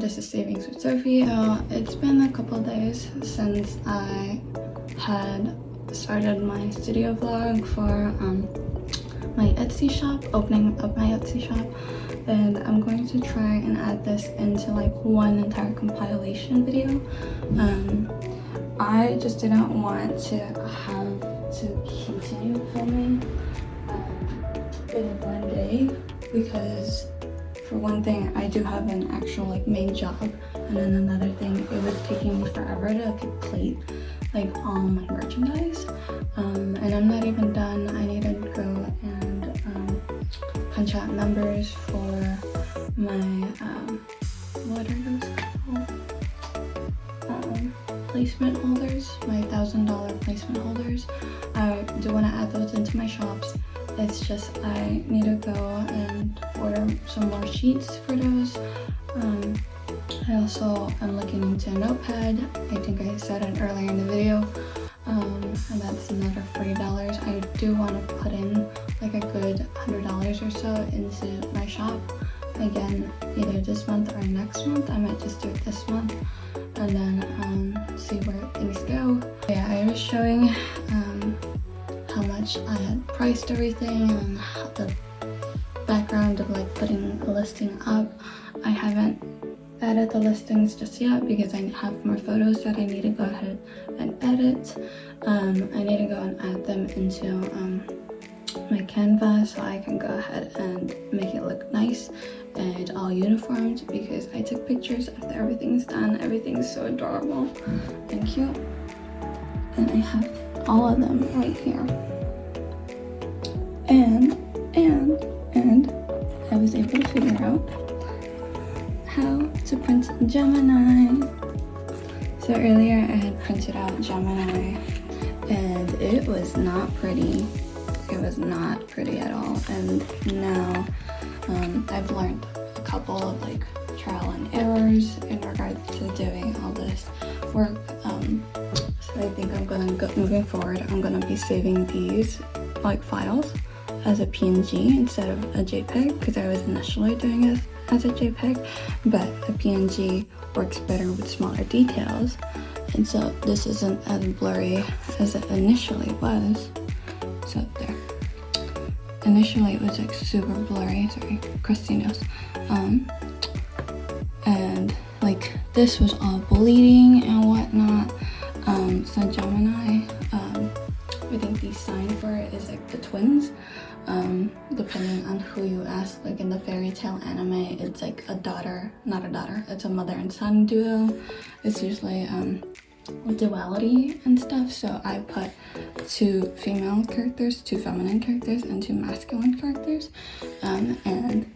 this is Savings with Sophie. It's been a couple of days since I had started my studio vlog for my Etsy shop, opening up my Etsy shop, and I'm going to try and add this into like one entire compilation video. I just didn't want to have to continue filming in one day because, for one thing, I do have an actual like main job, and then another thing, it was taking me forever to complete like all my merchandise, and I'm not even done. I need to go and punch out numbers for my what are those called? Placement holders, my $1,000 placement holders. I do want to add those into my shops. It's just I need to go and order some more sheets for those. I also am looking into a notepad. I think I said it earlier in the video, and that's another $40. I do want to put in like a good $100 or so into my shop. Again, either this month or next month. I might just do it this month and then see where things go. Yeah, I was showing how much I had priced everything and the background of like putting a listing up. I haven't added the listings just yet because I have more photos that I need to go ahead and edit. I need to go and add them into my Canva so I can go ahead and make it look nice and all uniformed, because I took pictures after everything's done. Everything's so adorable and cute, and I have all of them right here. And I was able to figure out how to print Gemini. So earlier I had printed out Gemini and it was not pretty. It was not pretty at all. And now I've learned a couple of like trial and errors in regards to doing all this work. So I think I'm gonna go, moving forward, I'm gonna be saving these like files as a PNG instead of a JPEG, because I was initially doing it as a JPEG, but a PNG works better with smaller details, and so this isn't as blurry as it initially was. So there. Initially it was like super blurry, sorry, crusty nose. And like this was all bleeding and whatnot. So Gemini, I think the sign for it is like the twins. Depending on who you ask, like in the fairy tale anime, it's like a daughter, not a daughter, it's a mother and son duo. It's usually duality and stuff. So I put 2 female characters, 2 feminine characters, and 2 masculine characters, and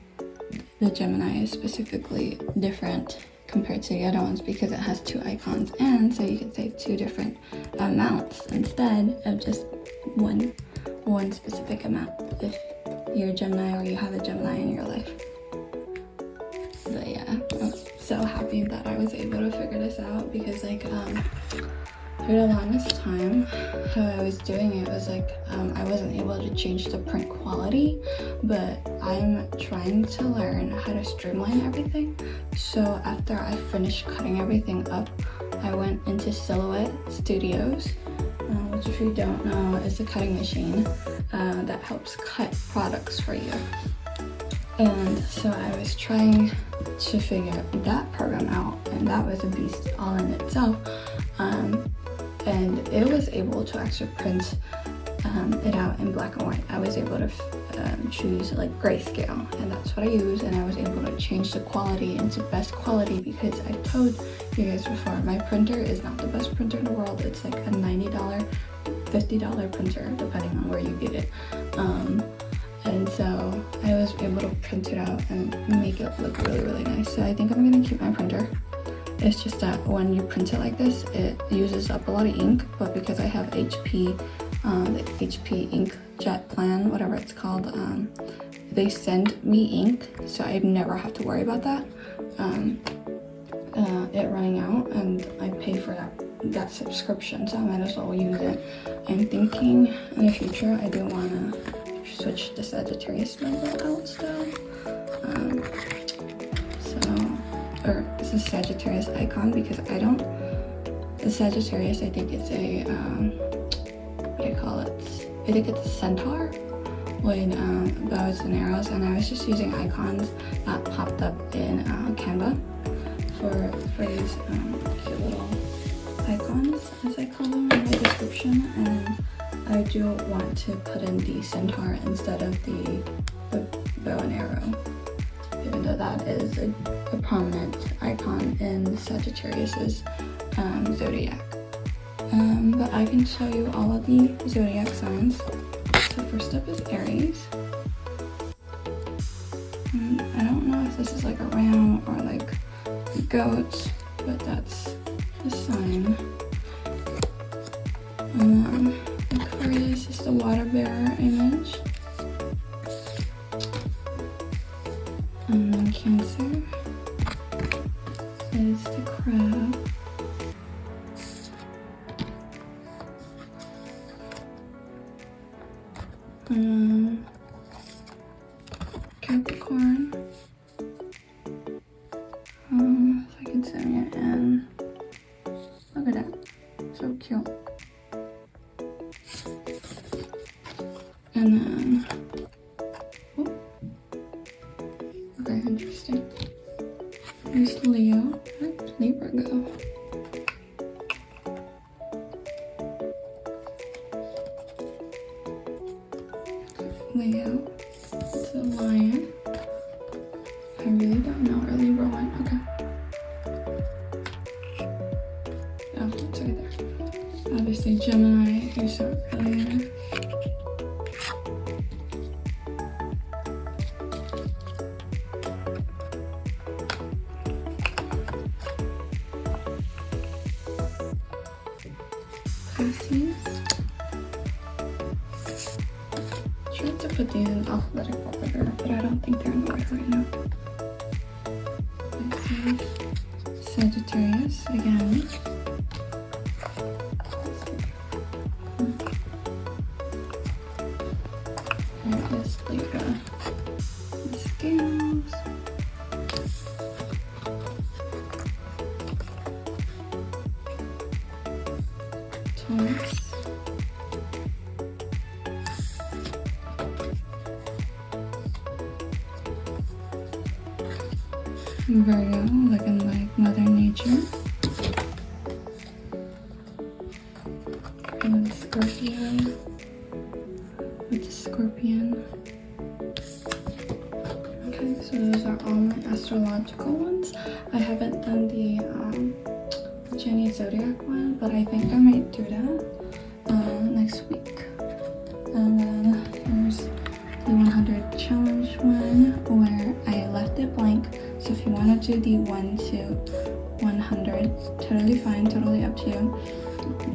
the Gemini is specifically different compared to the other ones because it has 2 icons, and so you can save 2 different amounts instead of just one specific amount if you're a Gemini or you have a Gemini in your life. But yeah, I'm so happy that I was able to figure this out, because like for the longest time how I was doing it was like I wasn't able to change the print quality, but I'm trying to learn how to streamline everything. So after I finished cutting everything up, I went into Silhouette Studios, which if you don't know is a cutting machine that helps cut products for you. And so I was trying to figure that program out, and that was a beast all in itself. And it was able to actually print it out in black and white. I was able to choose like grayscale, and that's what I use, and I was able to change the quality into best quality, because I told you guys before, my printer is not the best printer in the world. It's like a $90, $50 printer depending on where you get it. And so I was able to print it out and make it look really, really nice. So I think I'm gonna keep my printer. It's just that when you print it like this, it uses up a lot of ink, but because I have HP, the HP inkjet plan, whatever it's called, they send me ink, so I never have to worry about that, it running out, and I pay for that subscription, so I might as well use it. I'm thinking in the future I do want to switch the Sagittarius logo out still. or it's a Sagittarius icon, because I don't. The Sagittarius, I think it's a what do I call it? I think it's a centaur with bows and arrows, and I was just using icons that popped up in Canva for these cute little icons, as I call them in the description. And I do want to put in the centaur instead of the bow and arrow, even though that is a prominent icon in Sagittarius's zodiac. But I can show you all of the zodiac signs. So first up is Aries. I don't know if this is like a ram or like a goat, but that's the sign. Aquarius is the water bearer image. And then Cancer is the crab. Capricorn. If I can zoom it in. Look at that. So cute. And then, oh, okay, interesting. There's Leo. Where did Libra go? Leo. It's a lion. I really don't know where Libra went. Okay. Oh, it's right there. Obviously, Gemini, if you saw it earlier. Pisces. Tried to put these in alphabetical order, but I don't think they're in order right now. Pisces. Sagittarius again. There is Libra. The scales. Taurus. Virgo, looking like Mother Nature. And Scorpio with the scorpion. Okay, so those are all my astrological ones. I haven't done the Chinese Zodiac one, but I think I might do that next week. And then here's the 100 challenge one, where I left it blank. So if you want to do the 1 to 100, totally fine, totally up to you.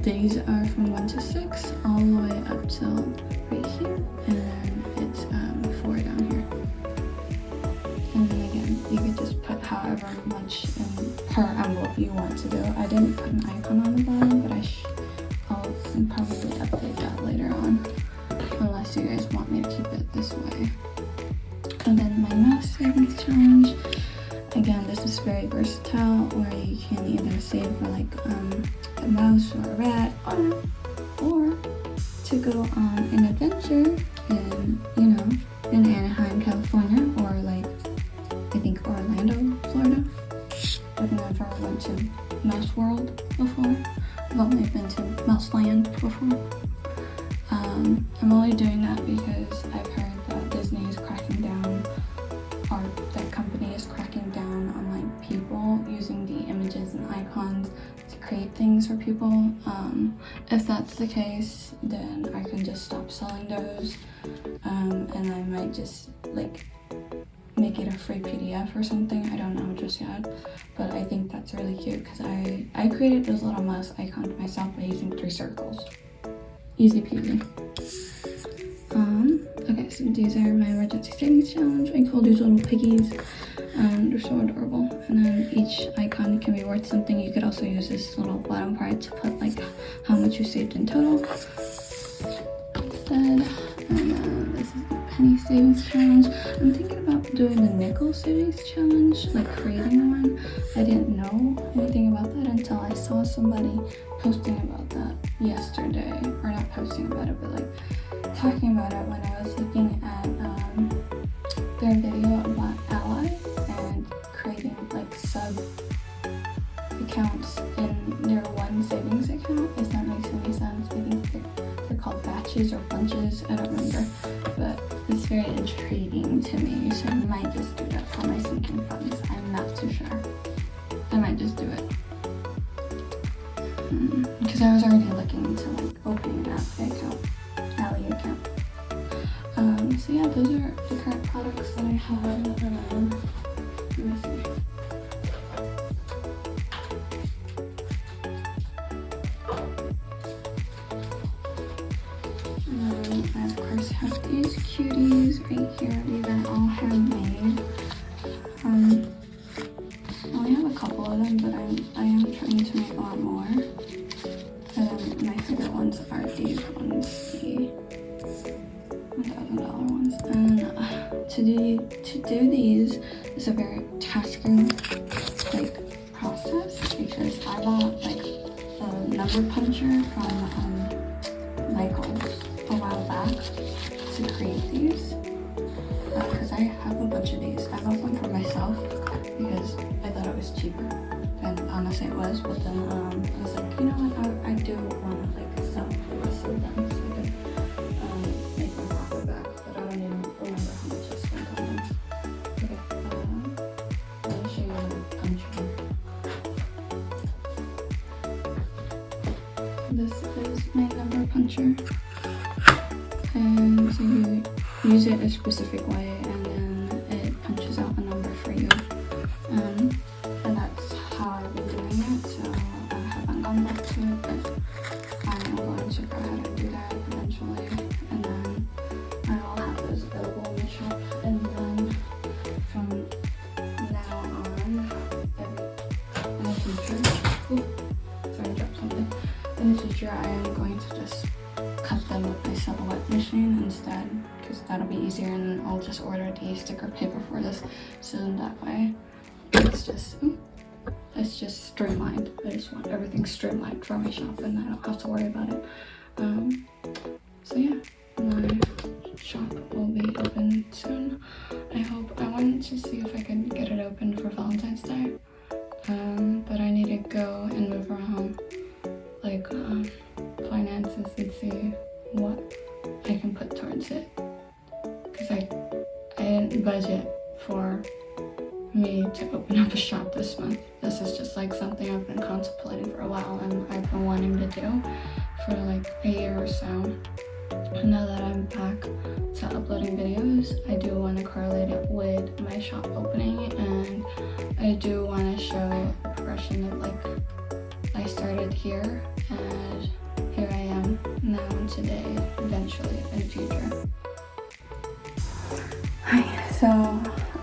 These are from 1 to 6, all the way up till right here, and then it's 4 down here. And then again, you could just put however much in per envelope you want to do. I didn't put an icon on the bottom, but I'll probably update that later on, unless you guys want me to keep it this way. And then my math savings challenge. Again, this is very versatile, where you can either save for like a mouse or a rat, or to go on an adventure in, in Anaheim, California, or like I think Orlando, Florida. I've never went to Mouse World before. I've only been to Mouse Land before. I'm only doing that because I've heard that Disney is cracking down, or that company is cracking down on like people using the images and icons to create things for people. If that's the case, then I can just stop selling those, and I might just like make it a free PDF or something. I don't know just yet, but I think that's really cute because I created those little mouse icons myself by using 3 circles. Easy peasy. Okay, so these are my emergency savings challenge. I call these little piggies. They're so adorable. And then each icon can be worth something. You could also use this little bottom part to put like how much you saved in total instead. And then this is the penny savings challenge. I'm thinking about doing the nickel series challenge, like creating one. I didn't know anything about that until I saw somebody posting about that yesterday, or not posting about it, but like talking about it when I was looking at their video about Ally and creating like sub accounts in their one savings account, if that makes any sense. I think they're called batches or bunches, I don't remember, but it's very intriguing to me, so I might just do that for my sinking funds. I'm not too sure. I might just do it. Because I was already looking into like opening an Ally account. So yeah, those are the current products that I have. Let me see. I of course have these cuties right here. These are all handmade. I only have a couple of them, but I am trying to make a lot more. And my favorite ones are these ones, the $1,000 ones. And to do these is a very tasking like process, because I bought like a number puncher from Michael's a while back to create these, because I have a bunch of these. I bought them for myself because I thought it was cheaper, and honestly it was, but then I was like, you know what, I do want to like sell the rest of them so I can make my profit back, but I don't even remember how much I spent on them. Okay, let me show you the puncher. This is my number puncher. And so you use it a specific way, and then it punches out a number for you. And that's how I've been doing it, so I haven't gone back to it, but I am going to go ahead and do that eventually. And then I will have those available in the shop, and then from now on, in the future, sorry, I dropped something. In the future, I am going to just cut them with my silhouette machine instead, because that'll be easier, and I'll just order the sticker paper for this, so that way it's just streamlined. I just want everything streamlined for my shop, and I don't have to worry about it. So yeah, my shop will be open soon. I hope. I wanted to see if I could get it open for Valentine's Day, but I need to go and move around like finances and see what I can put towards it, because I didn't budget for me to open up a shop this month. This is just like something I've been contemplating for a while, and I've been wanting to do for like a year or so. And now that I'm back to uploading videos, I do want to correlate it with my shop opening, and I do want to show a progression of like I started here and here I am now and today, eventually in the future. Hi, so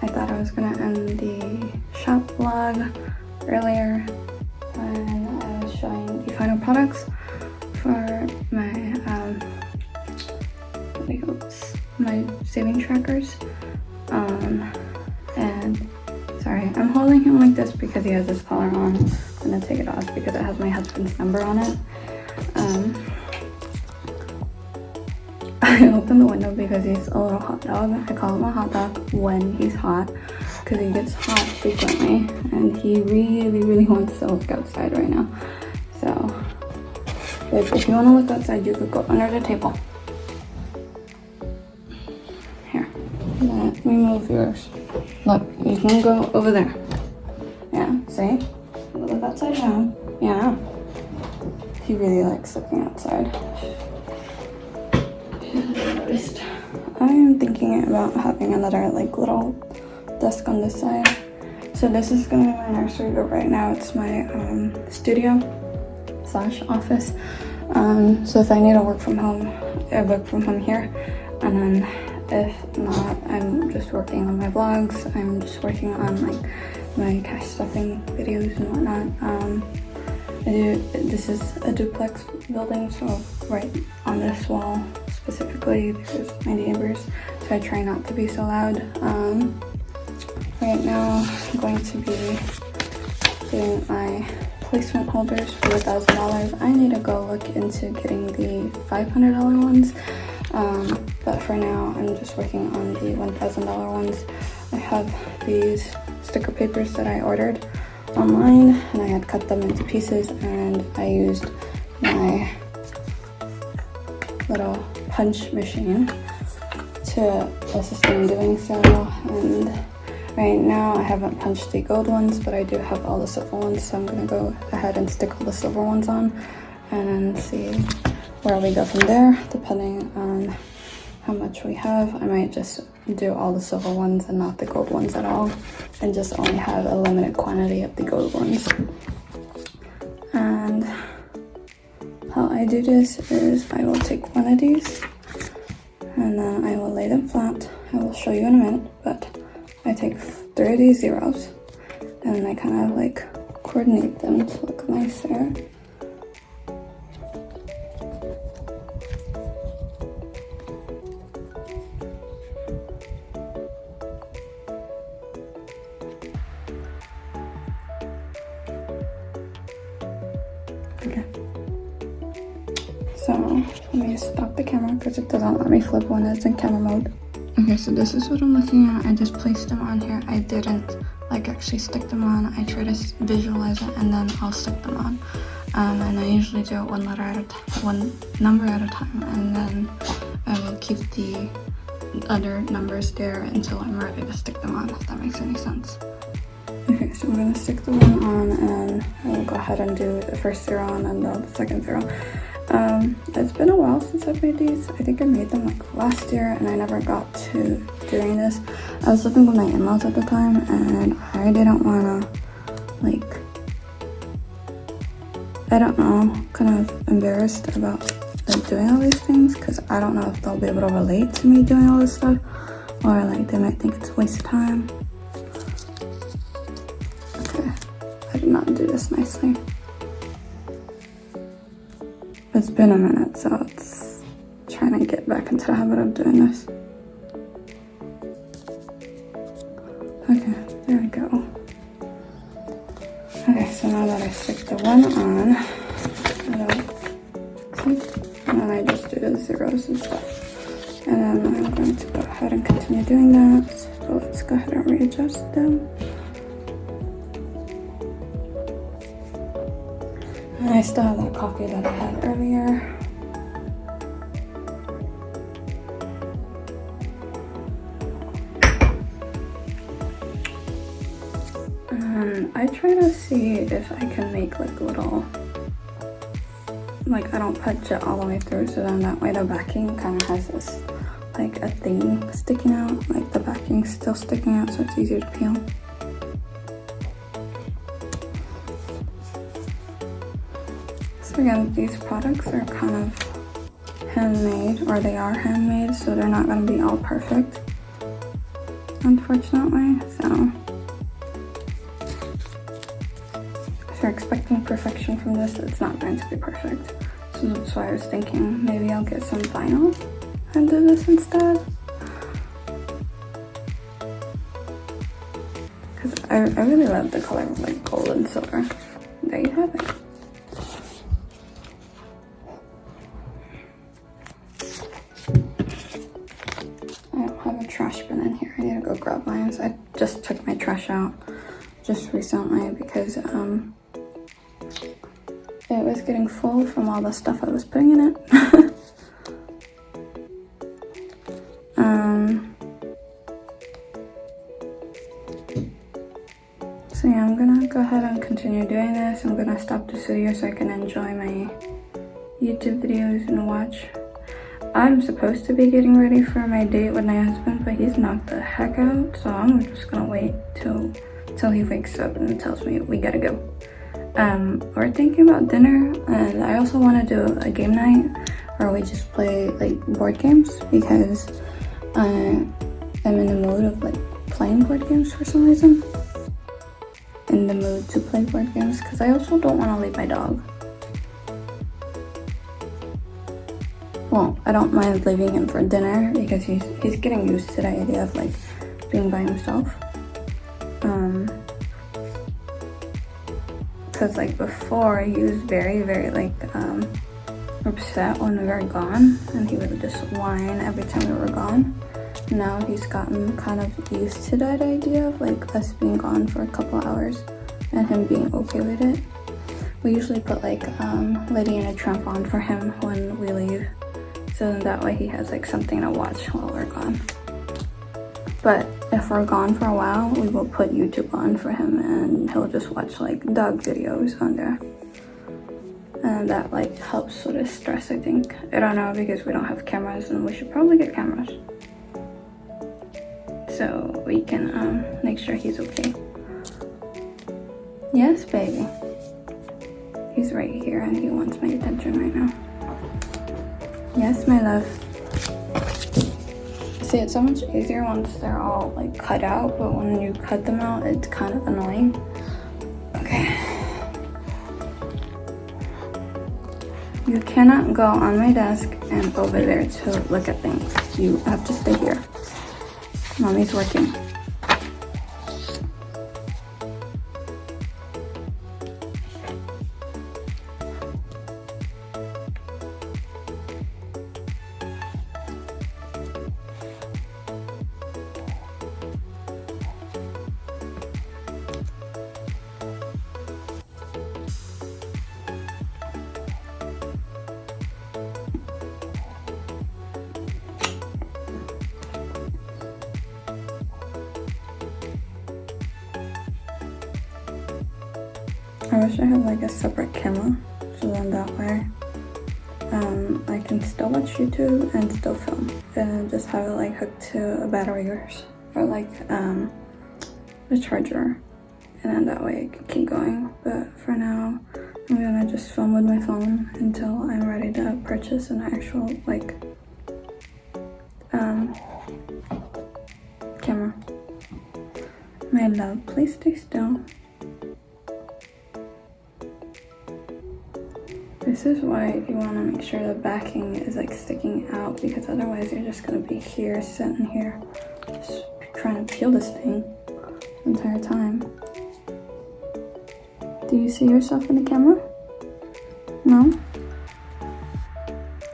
I thought I was gonna end the shop vlog earlier when I was showing the final products for my my saving trackers. And sorry, I'm holding him like this because he has this collar on. I'm gonna take it off because it has my husband's number on it. I opened the window because he's a little hot dog. I call him a hot dog when he's hot, because he gets hot frequently, and he really wants to look outside right now. So if you want to look outside, you could go under the table. Here, let me move yours. Look, you can go over there. Yeah, see? Look outside now. Yeah. He really likes looking outside. I am thinking about having another like little desk on this side. So this is gonna be my nursery, but right now it's my studio / office. So if I need to work from home, I work from home here, and then if not, I'm just working on my vlogs. I'm just working on like my cash stuffing videos and whatnot. This is a duplex building, so right on this wall specifically, there's my neighbors, so I try not to be so loud. right now I'm going to be doing my placement holders for the $1,000. I need to go look into getting the $500 ones, but for now I'm just working on the $1,000 ones. I have these sticker papers that I ordered online, and I had cut them into pieces, and I used my little punch machine to assist me in doing so. And right now I haven't punched the gold ones, but I do have all the silver ones, so I'm gonna go ahead and stick all the silver ones on and see where we go from there. Depending on how much we have, I might just do all the silver ones and not the gold ones at all, and just only have a limited quantity of the gold ones. And how I do this is I will take one of these and then I will lay them flat. I will show you in a minute, but I take 3 of these zeros and then I kind of like coordinate them to look nice there. Okay. So let me stop the camera because it doesn't let me flip when it's in camera mode. Okay, so this is what I'm looking at. I just placed them on here. I didn't like actually stick them on. I try to visualize it and then I'll stick them on. And I usually do it one letter at a time, one number at a time, and then I will keep the other numbers there until I'm ready to stick them on, if that makes any sense. Okay, so I'm gonna stick the one on and I will go ahead and do the first zero and then the second zero. It's been a while since I've made these. I think I made them like last year and I never got to doing this. I was living with my in-laws at the time and I didn't wanna like, I don't know, kind of embarrassed about like doing all these things because I don't know if they'll be able to relate to me doing all this stuff, or like they might think it's a waste of time. Okay, I did not do this nicely. It's been a minute, so it's trying to get back into the habit of doing this. Okay, there we go. Okay, so now that I stick the one on, and then I just do the zeros and stuff. And then I'm going to go ahead and continue doing that. So let's go ahead and readjust them. And I still have that coffee that I had earlier. And I try to see if I can make like little, like I don't punch it all the way through, so then that way the backing kind of has this like a thing sticking out, like the backing's still sticking out so it's easier to peel. So again, these products are kind of handmade, or they are handmade, so they're not going to be all perfect, unfortunately. So if you're expecting perfection from this, it's not going to be perfect. So that's why I was thinking maybe I'll get some vinyl and do this instead. Because I really love the color of like gold and silver. There you have it. I don't have a trash bin in here. I need to go grab mine. So I just took my trash out just recently because it was getting full from all the stuff I was putting in it. So yeah, I'm gonna go ahead and continue doing this. I'm gonna stop this video so I can enjoy my YouTube videos and watch. I'm supposed to be getting ready for my date with my husband, but he's knocked the heck out, so I'm just gonna wait till he wakes up and tells me we gotta go. We're thinking about dinner, and I also want to do a game night where we just play like board games, because I'm in the mood of like playing board games for some reason. In the mood to play board games, because I also don't want to leave my dog. Well, I don't mind leaving him for dinner because he's getting used to the idea of like being by himself. because like before he was very like upset when we were gone, and he would just whine every time we were gone. Now he's gotten kind of used to that idea of like us being gone for a couple hours and him being okay with it. We usually put like Lady and a Tramp on for him when we leave, so that way he has like something to watch while we're gone. But if we're gone for a while, we will put YouTube on for him and he'll just watch like dog videos on there. And that like helps with his stress, I think. I don't know, because we don't have cameras and we should probably get cameras, so we can make sure he's okay. Yes, baby. He's right here and he wants my attention right now. Yes, my love. See, it's so much easier once they're all like cut out, but when you cut them out, it's kind of annoying. Okay. You cannot go on my desk and over there to look at things. You have to stay here. Mommy's working. I wish I had like a separate camera, so then that way I can still watch YouTube and still film, and just have it like hooked to a battery or like a charger, and then that way I can keep going. But for now, I'm gonna just film with my phone until I'm ready to purchase an actual like camera. My love, please stay still. This is why you want to make sure the backing is like sticking out, because otherwise you're just going to be here, sitting here, just trying to peel this thing the entire time. Do you see yourself in the camera? No?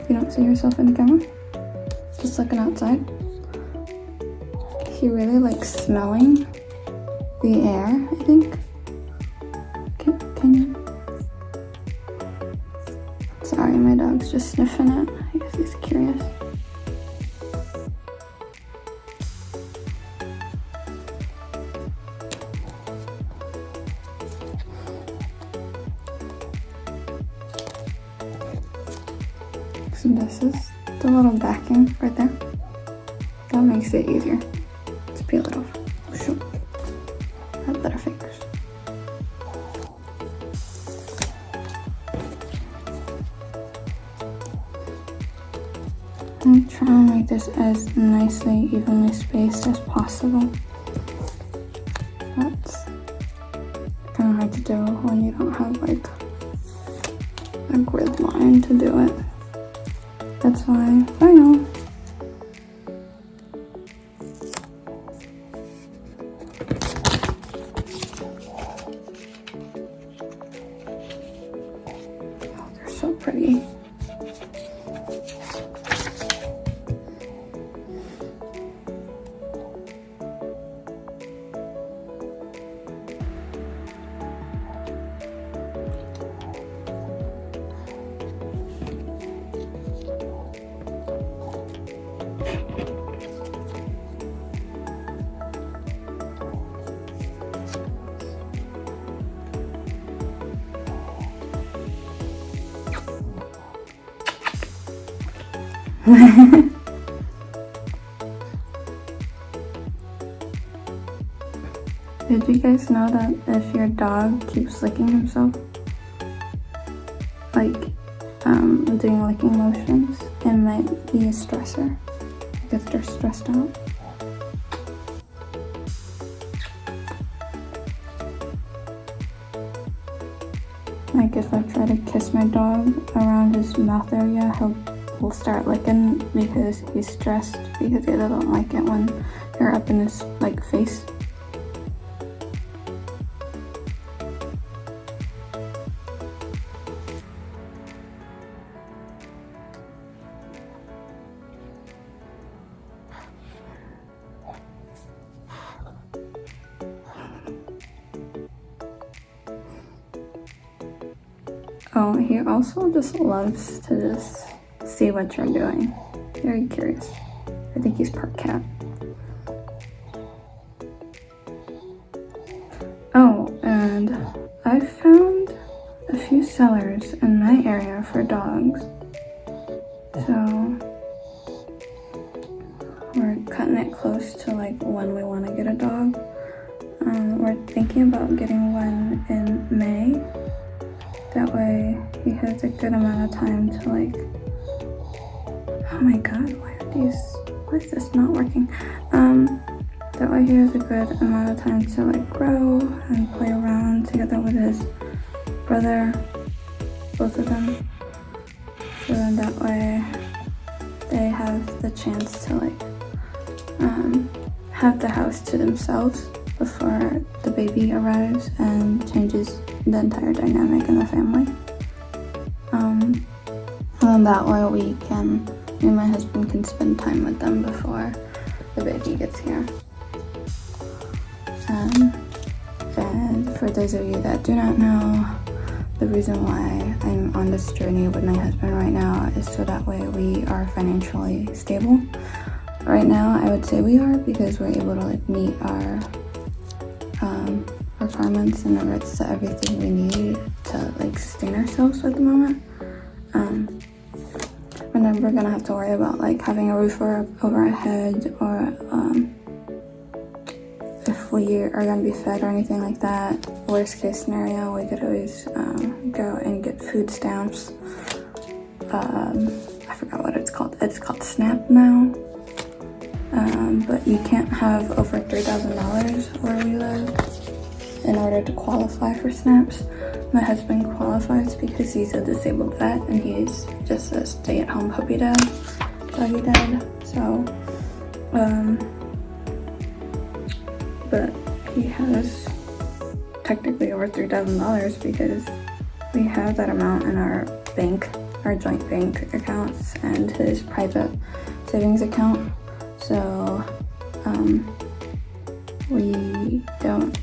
You don't see yourself in the camera? Just looking outside? He really likes smelling the air, I think. Can you? Sorry, my dog's just sniffing it. I guess he's curious. So this is the little backing right there. That makes it easier. Let's peel it off. Shoot. I have better fingers. I'm trying to make this as nicely, evenly spaced as possible. That's kind of hard to do when you don't have like a grid line to do it. That's why I know. Oh, they're so pretty. Did you guys know that if your dog keeps licking himself, like doing licking motions, it might be a stressor because they're stressed out? Like if I try to kiss my dog around his mouth area, he'll start licking because he's stressed, because he doesn't like it when you're up in his like face. Oh, he also just loves to just see what you're doing. Very curious. I think he's part cat. Oh, and I found a few sellers in my area for dogs. So we're cutting it close to like when we want to get a dog. We're thinking about getting one in May. That way he has a good amount of time to like, oh my god, why is this not working? That way he has a good amount of time to like grow and play around together with his brother, both of them. So then that way they have the chance to like have the house to themselves before the baby arrives and changes the entire dynamic in the family. And then that way me and my husband can spend time with them before the baby gets here. And for those of you that do not know, the reason why I'm on this journey with my husband right now is so that way we are financially stable. Right now, I would say we are, because we're able to like meet our requirements in regards to everything we need to like sustain ourselves at the moment. We're never gonna have to worry about like having a roof over our head, or if we are gonna be fed or anything like that. Worst case scenario, we could always go and get food stamps. I forgot what it's called. It's called SNAP now. But you can't have over $3,000 where we live in order to qualify for SNAPs. My husband qualifies because he's a disabled vet and he's just a stay-at-home puppy dad, doggy dad. So, but he has technically over $3,000 because we have that amount in our bank, our joint bank accounts, and his private savings account. So, we don't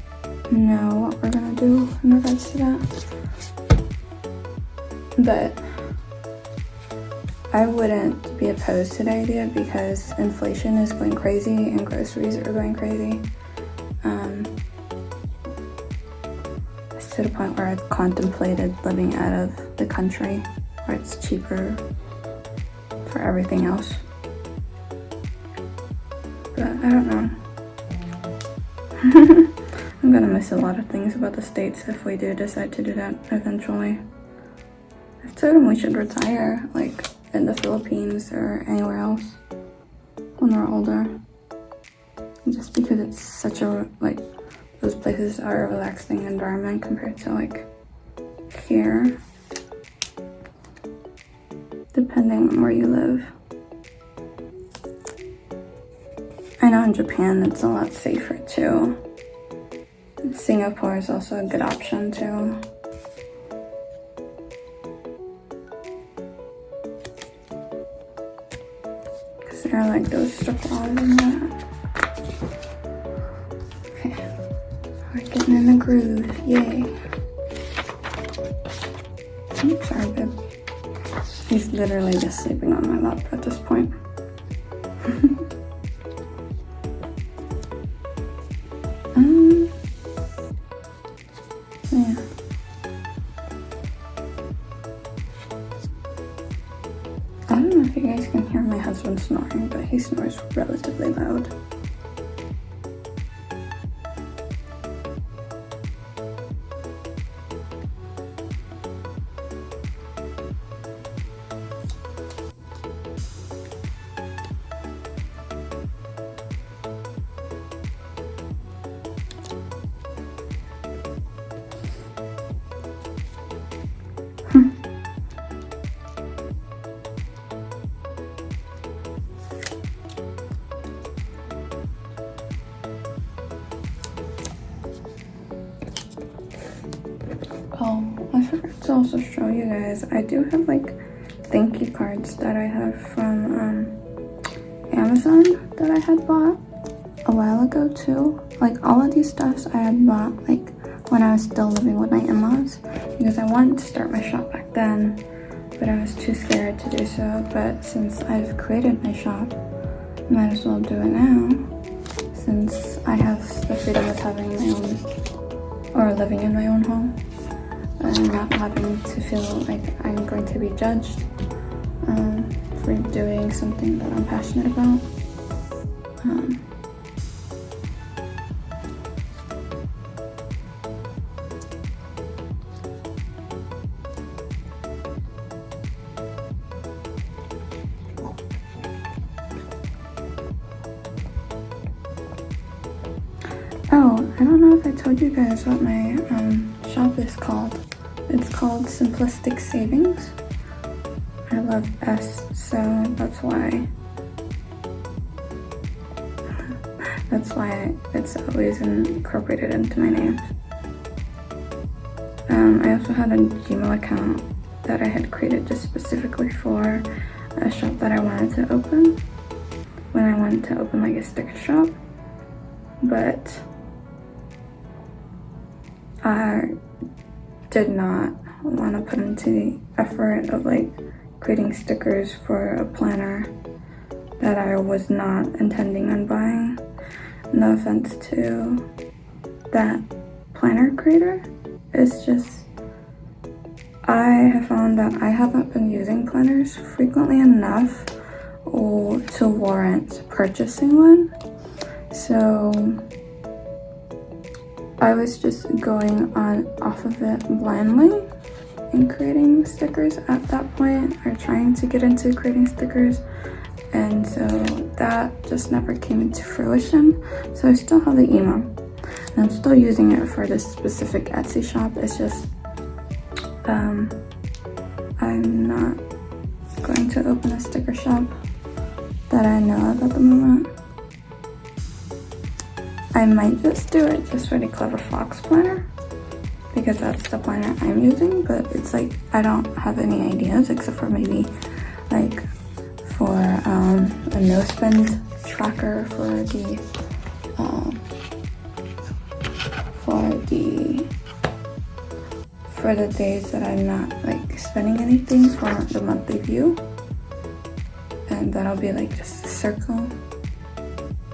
know what we're gonna do in regards to that. But I wouldn't be opposed to the idea because inflation is going crazy and groceries are going crazy. It's to the point where I've contemplated living out of the country where it's cheaper for everything else. But I don't know. I'm gonna miss a lot of things about the States if we do decide to do that eventually. I've told him we should retire, like in the Philippines or anywhere else when we're older. Just because it's such a, like, those places are a relaxing environment compared to like here, depending on where you live. I know in Japan it's a lot safer too. Singapore is also a good option too. Because there are like those strip malls and that. Okay, we're getting in the groove, yay. Oops, sorry babe. He's literally just sleeping on my lap at this point. Yeah. I don't know if you guys can hear my husband snoring, but he snores relatively loud. Oh, I forgot to also show you guys. I do have like thank you cards that I have from Amazon that I had bought a while ago too. Like all of these stuffs I had bought like when I was still living with my in-laws. because I wanted to start my shop back then, but I was too scared to do so. But since I've created my shop, I might as well do it now, since I have the freedom of having my own, or living in my own home, and not having to feel like I'm going to be judged for doing something that I'm passionate about. Oh, I don't know if I told you guys what my shop is called. It's called Simplistic Savings. I love S, so that's why it's always incorporated into my names. I also had a Gmail account that I had created just specifically for a shop that I wanted to open, when I wanted to open like a sticker shop, but I did not want to put into the effort of like creating stickers for a planner that I was not intending on buying. No offense to that planner creator, it's just I have found that I haven't been using planners frequently enough to warrant purchasing one. So I was just going off of it blindly and creating stickers at that point, or trying to get into creating stickers, and so that just never came into fruition. So I still have the email and I'm still using it for this specific Etsy shop. It's just I'm not going to open a sticker shop that I know of at the moment. I might just do it just for the Clever Fox planner, because that's the planner I'm using, but it's like I don't have any ideas except for maybe like for a no spend tracker for the days that I'm not like spending anything for the monthly view, and that'll be like just a circle,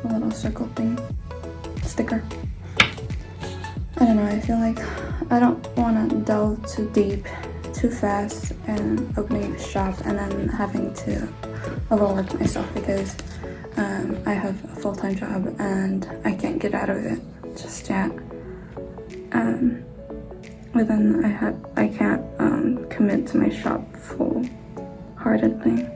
a little circle thing. Sticker. I don't know, I feel like I don't want to delve too deep too fast and opening the shop and then having to overwork myself, because I have a full-time job and I can't get out of it just yet. But then I can't commit to my shop full-heartedly.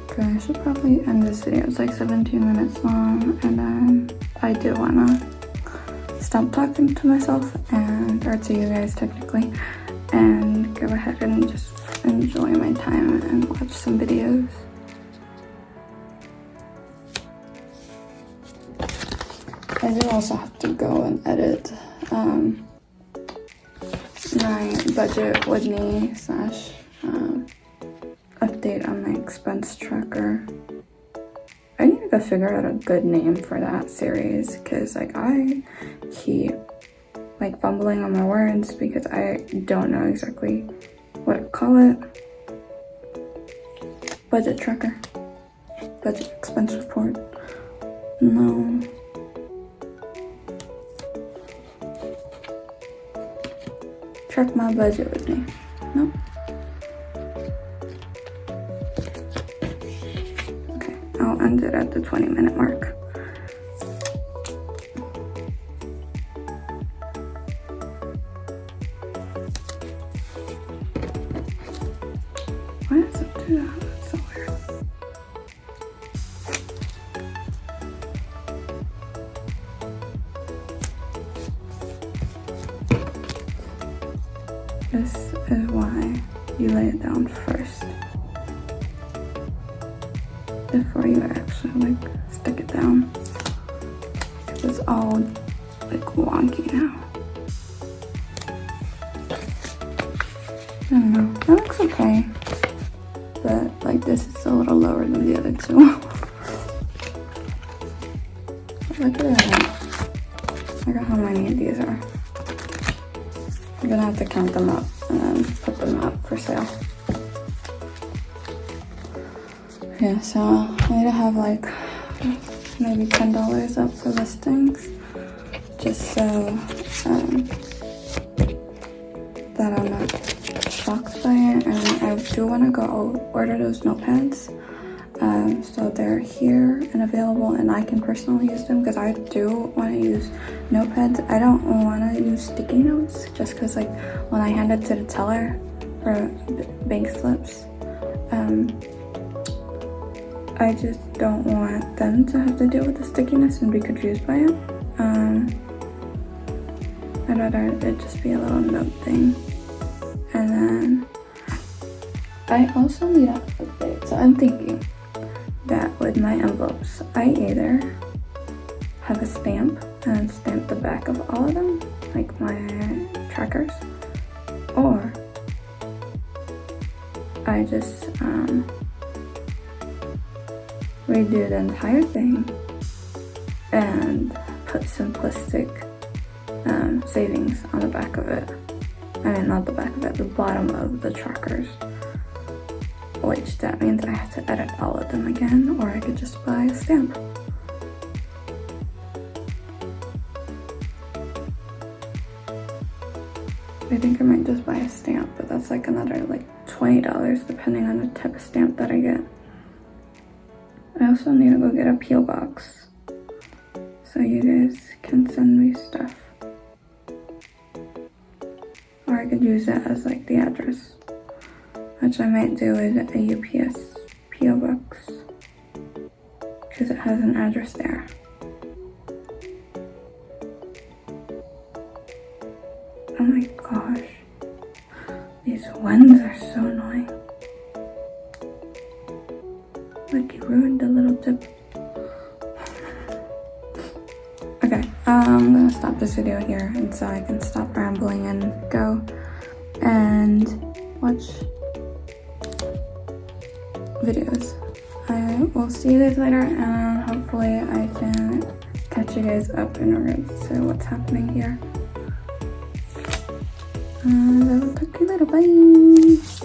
Okay, I should probably end this video. It's like 17 minutes long, and I do wanna stop talking to myself or to you guys technically, and go ahead and just enjoy my time and watch some videos. I do also have to go and edit my budget with me / update on my expense tracker. I need to go figure out a good name for that series, because like I keep like fumbling on my words because I don't know exactly what to call it. Budget tracker, budget expense report. No. Track my budget with me. No. ended at the 20-minute mark. Why does it do that? That's so weird. This is why you lay it down first before you actually like stick it down. It's all like wonky now. I don't know. That looks okay, but like this is a little lower than the other two. Look at that. Look at how many of these are. I'm gonna have to count them up and then put them up for sale. Yeah, so I need to have like maybe $10 up for listings, just so that I'm not shocked by it. And I do want to go order those notepads, so they're here and available, and I can personally use them because I do want to use notepads. I don't want to use sticky notes just because like when I hand it to the teller for bank slips, I just don't want them to have to deal with the stickiness and be confused by it. I'd rather it just be a little note thing. And then I also need an update. So I'm thinking that with my envelopes, I either have a stamp and stamp the back of all of them, like my trackers, or I just redo the entire thing and put simplistic savings on the back of it. I mean, not the back of it, the bottom of the trackers. Which that means I have to edit all of them again, or I could just buy a stamp. I think I might just buy a stamp, but that's like another like $20 depending on the type of stamp that I get. I also need to go get a P.O. box so you guys can send me stuff. Or I could use it as like the address, which I might do with a UPS P.O. box because it has an address there. Oh my gosh, these winds are so annoying. Like you ruined the little tip. Okay, I'm gonna stop this video here and so I can stop rambling and go and watch videos. I will see you guys later, and hopefully I can catch you guys up in regards to what's happening here. And I will talk to you later. Bye!